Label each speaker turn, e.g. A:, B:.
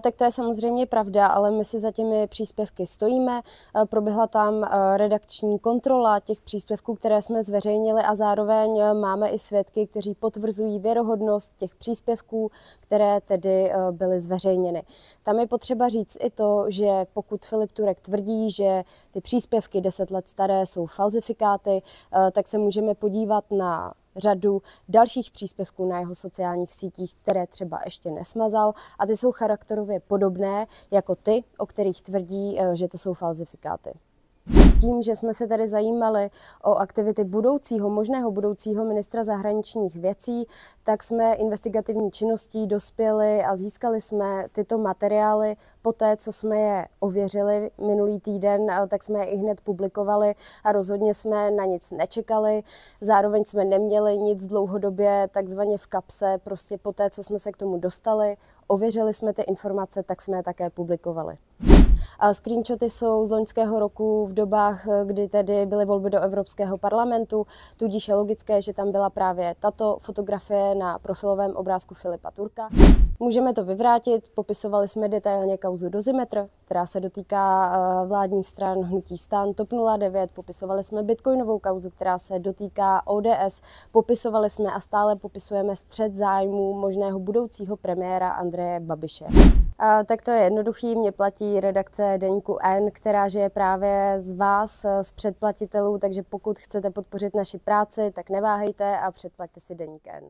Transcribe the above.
A: Tak to je samozřejmě pravda, ale my si za těmi příspěvky stojíme. Proběhla tam redakční kontrola těch příspěvků, které jsme zveřejnili a zároveň máme i svědky, kteří potvrzují věrohodnost těch příspěvků, které tedy byly zveřejněny. Tam je potřeba říct i to, že pokud Filip Turek tvrdí, že ty příspěvky 10 let staré jsou falzifikáty, tak se můžeme podívat na řadu dalších příspěvků na jeho sociálních sítích, které třeba ještě nesmazal, a ty jsou charakterově podobné jako ty, o kterých tvrdí, že to jsou falzifikáty. Tím, že jsme se tady zajímali o aktivity možného budoucího ministra zahraničních věcí, tak jsme investigativní činností dospěli a získali jsme tyto materiály. Poté, co jsme je ověřili minulý týden, tak jsme je i hned publikovali a rozhodně jsme na nic nečekali. Zároveň jsme neměli nic dlouhodobě takzvaně v kapse, prostě poté, co jsme se k tomu dostali, ověřili jsme ty informace, tak jsme je také publikovali. A screenshoty jsou z loňského roku v dobách, kdy tedy byly volby do Evropského parlamentu, tudíž je logické, že tam byla právě tato fotografie na profilovém obrázku Filipa Turka. Můžeme to vyvrátit, popisovali jsme detailně kauzu Dozimetr, která se dotýká vládních stran hnutí STAN, TOP 09, popisovali jsme bitcoinovou kauzu, která se dotýká ODS, popisovali jsme a stále popisujeme střet zájmů možného budoucího premiéra Andreje Babiše. Tak to je jednoduchý, mě platí redakce Deníku N, která žije právě z vás, z předplatitelů, takže pokud chcete podpořit naši práci, tak neváhejte a předplaťte si Deník N.